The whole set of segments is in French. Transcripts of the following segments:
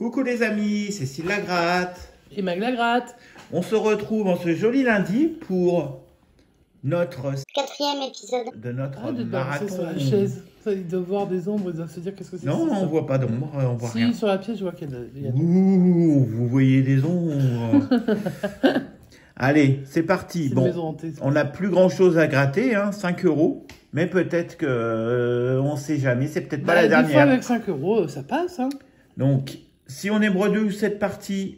Coucou les amis, c'est Cécile Lagratte. Et Mag Lagratte. On se retrouve en ce joli lundi pour notre 4e épisode de notre Arrête de te marathon. balancer sur la chaise. Ça, ils doivent voir des ombres, ils doivent se dire qu'est-ce que c'est. Non, on voit pas d'ombre, on voit si, rien. sur la pièce, je vois qu'il y a Ouh, vous voyez des ombres. Allez, c'est parti. une Bon, maison hantée. on n'a plus grand chose à gratter, hein, 5 €. Mais peut-être que on sait jamais, c'est peut-être pas la Des fois, dernière. avec 5 €, ça passe. Hein. Donc, si on est bredouille cette partie,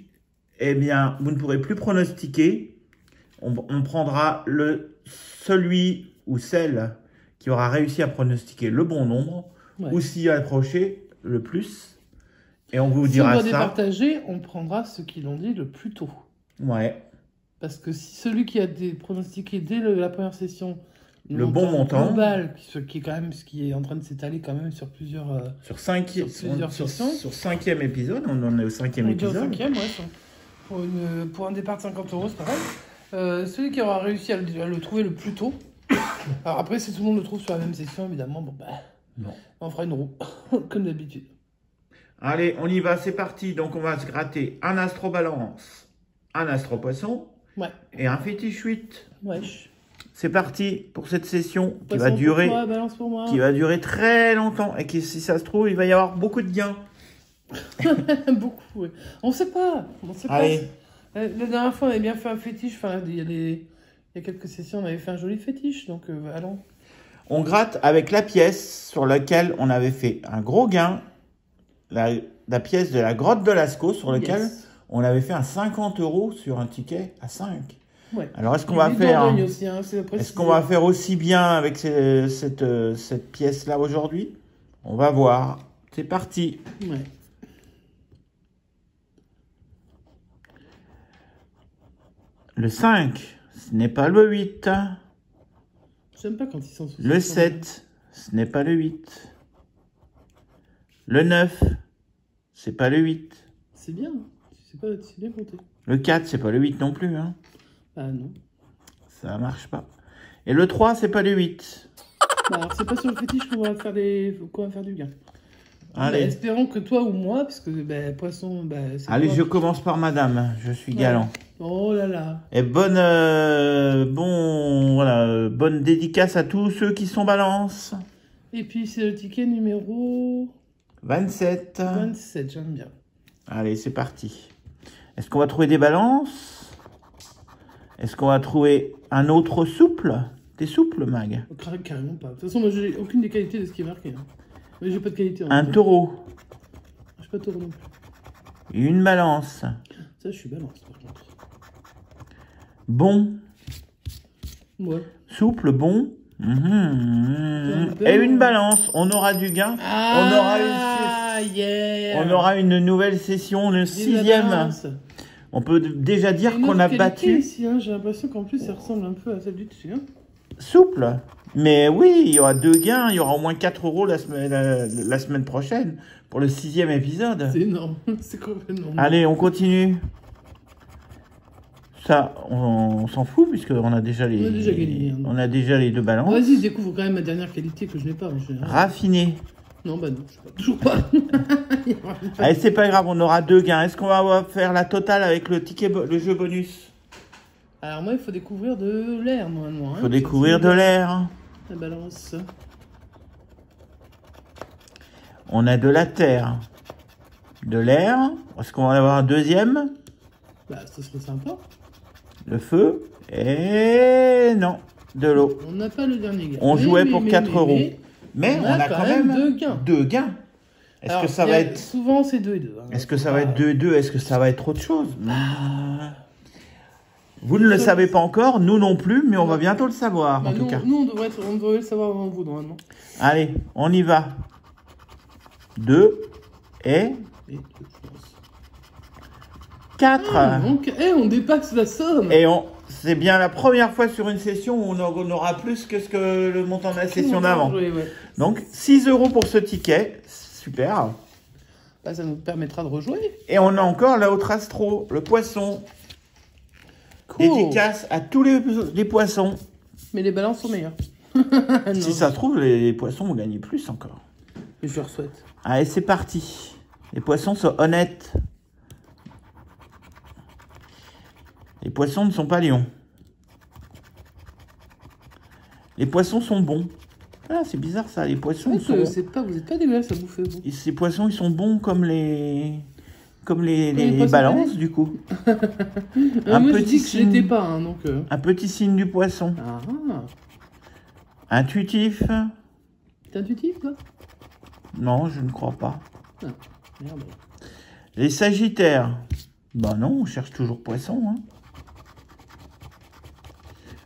eh bien, vous ne pourrez plus pronostiquer. On prendra celui ou celle qui aura réussi à pronostiquer le bon nombre, Ouais. ou s'y approcher le plus. Et on vous Si on dira doit ça. départager, on prendra ceux qui l'ont dit le plus tôt. Ouais. Parce que si celui qui a pronostiqué dès la première session Le bon montant. global, qui est quand même ce qui est en train de s'étaler quand même sur plusieurs Sur plusieurs sessions. sur 5e épisode, on en est au 5e on est au épisode. 5e, ouais, pour un départ de 50 €, c'est pas mal. Celui qui aura réussi à le trouver le plus tôt. Alors après, si tout le monde le trouve sur la même session, évidemment, bon bah, Non. on fera une roue, comme d'habitude. Allez, on y va, c'est parti. Donc, on va se gratter un astro-balance, un astro-poisson Ouais, et un fétiche 8. wesh. C'est parti pour cette session qui Poisson va pour durer, toi, balance pour moi. qui va durer très longtemps et qui, si ça se trouve, il va y avoir beaucoup de gains. Beaucoup, ouais. On sait pas, Allez, La dernière fois, on avait bien fait un fétiche. Enfin, il y a quelques sessions, on avait fait un joli fétiche. Donc, allons. on gratte avec la pièce sur laquelle on avait fait un gros gain, la pièce de la grotte de Lascaux sur laquelle Yes. on avait fait un 50 € sur un ticket à 5. Ouais. Alors, est-ce qu'on Il y a va des faire... Dordogne aussi, hein, c'est Est-ce qu'on va faire aussi bien avec cette pièce-là aujourd'hui? On va voir. C'est parti. Ouais. Le 5, ce n'est pas le 8. J'aime pas quand ils sont sous. Le 7, ce n'est pas le 8. Le 9, c'est pas le 8. C'est bien, hein. C'est bien compté. Le 4, c'est pas le 8 non plus. Hein. Ah non. Ça marche pas. Et le 3, c'est pas le 8. Bah, alors, c'est pas sur le fétiche qu'on va faire du gain. Allez. Bah, espérons que toi ou moi, parce que bah, poisson, bah, c'est Allez, toi. je commence par madame. Je suis galant. Oh là là. Et bonne dédicace à tous ceux qui sont balance. Et puis c'est le ticket numéro 27. 27, j'aime bien. Allez, c'est parti. Est-ce qu'on va trouver des balances? Est-ce qu'on va trouver un autre souple? T'es souple, Mag? Carrément pas. De toute façon, moi j'ai aucune des qualités de ce qui est marqué. Hein. Mais j'ai pas de qualité. Un taureau. Je suis pas taureau non plus. Une balance. Ça, je suis balance par contre. Bon. Ouais. Souple, bon. Et une balance. On aura du gain. Yeah. On aura une nouvelle session, le 6e. On peut déjà dire qu'on a battu. Ici, hein. J'ai l'impression qu'en plus, ça ressemble un peu à celle du dessus. Hein. Souple. Mais oui, il y aura 2 gains. Il y aura au moins 4 € la semaine prochaine pour le 6e épisode. C'est énorme. C'est complètement. Allez, on continue. Ça, on s'en fout puisqu'on a déjà les... On a déjà gagné, hein. On a déjà les 2 balances. Vas-y, découvre quand même ma dernière qualité que je n'ai pas. Raffiné. Non, bah non, je sais pas. Toujours pas. Allez, c'est pas grave, on aura 2 gains. Est-ce qu'on va faire la totale avec le jeu bonus? Alors moi, il faut découvrir de l'air, normalement. Il faut découvrir de l'air. La balance. On a de la terre. De l'air. Est-ce qu'on va en avoir un deuxième? Bah, ça serait sympa. Le feu. Et non, de l'eau. On n'a pas le dernier gain. On jouait pour 4 €. Mais on a quand même 2 gains. 2 gains. Est-ce Alors, que ça va être... Souvent, c'est 2 et 2. Hein. Est-ce que ça va être 2 et 2? Est-ce que ça va être autre chose? Vous ne le savez pas encore, nous non plus, mais on va bientôt le savoir, Bah, en tout cas. Nous, on devrait le savoir avant vous, normalement. Allez, on y va. 2 et 4. Donc, on dépasse la somme. Et c'est bien la première fois sur une session où on aura plus que le montant de la session d'avant. Ouais. Donc, 6 € pour ce ticket. Super. Bah, ça nous permettra de rejouer. Et on a encore l'autre astro, le poisson. Cool. Dédicace à tous les poissons. Mais les balances sont meilleures. Si ça se trouve, les poissons vont gagner plus encore. Et je leur souhaite. Allez, c'est parti. Les poissons sont honnêtes. Les poissons ne sont pas lions. Les poissons sont bons. Ah, c'est bizarre ça, les poissons Ouais, sont... vous n'êtes pas dégueulasse à bouffer, vous. Et ces poissons, ils sont bons comme les poissons balances, panais. du coup. Moi, je dis que je l'étais pas, hein, donc... Un petit signe du poisson. Ah, Intuitif. t'es intuitif, toi? Non, je ne crois pas. Ah, merde. Les sagittaires. Bah non, on cherche toujours poisson. Hein.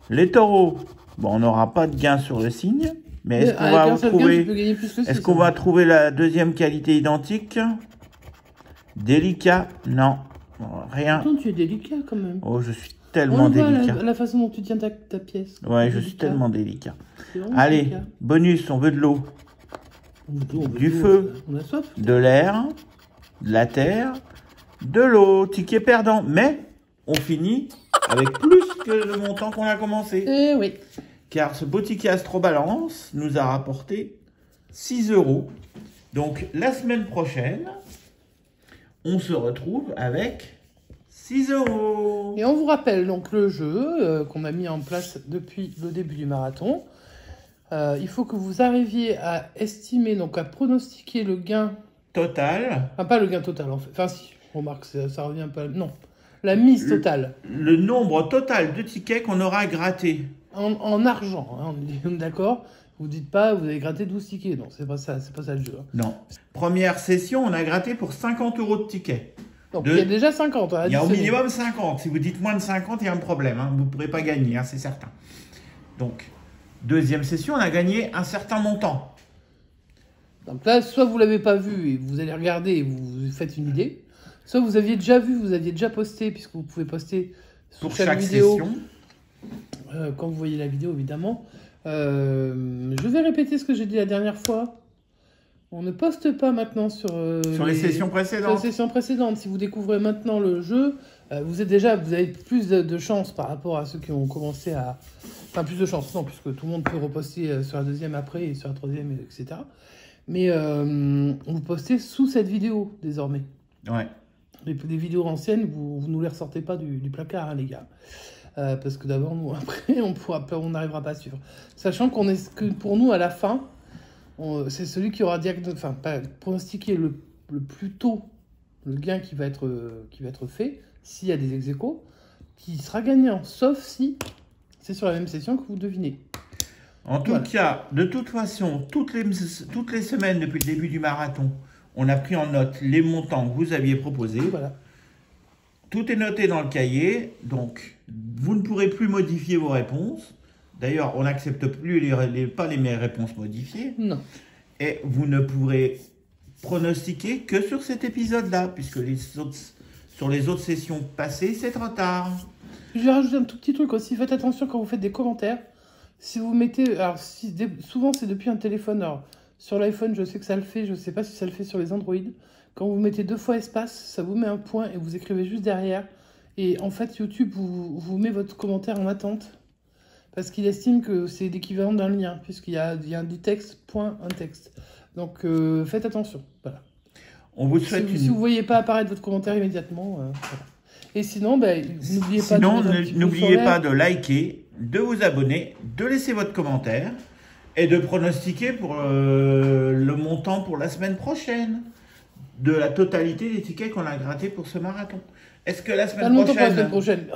Les taureaux. Bon, on n'aura pas de gain sur le signe. Mais est-ce qu'on va trouver... Est-ce qu'on va trouver la deuxième qualité identique? Délicat? Non. Rien. Attends, tu es délicat quand même. Oh, je suis tellement délicat. La façon dont tu tiens ta pièce. Ouais, je suis tellement délicat. Allez, délicat. Bonus, on veut de l'eau. Du feu. On a soif. De l'air. De la terre. De l'eau. Ticket perdant. Mais on finit avec plus que le montant qu'on a commencé. Eh oui. Car ce beau ticket Astrobalance nous a rapporté 6 €. Donc, la semaine prochaine, on se retrouve avec 6 €. Et on vous rappelle donc le jeu qu'on a mis en place depuis le début du marathon. Il faut que vous arriviez à estimer, donc à pronostiquer le gain... Total. Enfin, pas le gain total en fait. Enfin si, remarque, ça revient pas... Non, la mise totale. Le nombre total de tickets qu'on aura gratté. En argent, hein, on est d'accord. Vous dites pas, vous avez gratté 12 tickets. Non, c'est pas ça le jeu. Hein. Non. Première session, on a gratté pour 50 € de tickets. Donc il y a déjà 50. Il y a au minimum 50. Si vous dites moins de 50, il y a un problème. Hein. Vous ne pourrez pas gagner, hein, c'est certain. Donc, deuxième session, on a gagné un certain montant. Donc là, soit vous l'avez pas vu et vous allez regarder et vous faites une idée. Soit vous aviez déjà vu, vous aviez déjà posté, puisque vous pouvez poster sur chaque vidéo. Session. Quand vous voyez la vidéo, évidemment. Je vais répéter ce que j'ai dit la dernière fois. On ne poste pas maintenant sur les sessions précédentes. Sur les sessions précédentes. Si vous découvrez maintenant le jeu, vous avez plus de chance par rapport à ceux qui ont commencé à... Enfin, plus de chance, non, puisque tout le monde peut reposter sur la deuxième après et sur la troisième, etc. Mais vous postez sous cette vidéo, désormais. Ouais. Les vidéos anciennes, vous nous les ressortez pas du placard, hein, les gars. Parce que d'abord, nous, après, on n'arrivera pas à suivre. Sachant que pour nous, à la fin, c'est celui qui aura pronostiqué le plus tôt le gain qui va être fait, s'il y a des ex-aequo, qui sera gagnant, sauf si c'est sur la même session que vous devinez. En tout cas, de toute façon, toutes les semaines depuis le début du marathon, on a pris en note les montants que vous aviez proposés. Voilà. Tout est noté dans le cahier, donc vous ne pourrez plus modifier vos réponses. D'ailleurs, on n'accepte plus pas les réponses modifiées. Non. Et vous ne pourrez pronostiquer que sur cet épisode-là, puisque sur les autres sessions passées, c'est trop tard. Je vais rajouter un tout petit truc aussi. Faites attention quand vous faites des commentaires. Si vous mettez... Alors, souvent, c'est depuis un téléphone. Alors, sur l'iPhone, je sais que ça le fait. Je ne sais pas si ça le fait sur les Android. Quand vous mettez 2 fois espace, ça vous met un point et vous écrivez juste derrière. Et en fait, YouTube vous met votre commentaire en attente. Parce qu'il estime que c'est l'équivalent d'un lien. Puisqu'il y a du texte, point, un texte. Donc, faites attention. Voilà. On vous souhaite si vous ne voyez pas apparaître votre commentaire immédiatement, voilà. Et sinon, n'oubliez pas de liker, de vous abonner, de laisser votre commentaire et de pronostiquer pour le montant pour la semaine prochaine de la totalité des tickets qu'on a grattés pour ce marathon. Est-ce que la semaine prochaine...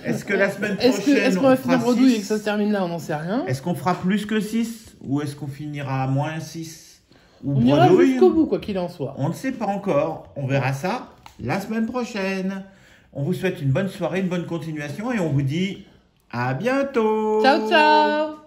Est-ce que la semaine prochaine, est-ce qu'on va finir bredouille et que ça se termine là? On n'en sait rien. Est-ce qu'on fera plus que 6 ou est-ce qu'on finira à moins 6 ou on ira jusqu'au bout, quoi qu'il en soit. On ne sait pas encore. On verra ça la semaine prochaine. On vous souhaite une bonne soirée, une bonne continuation et on vous dit à bientôt. Ciao, ciao.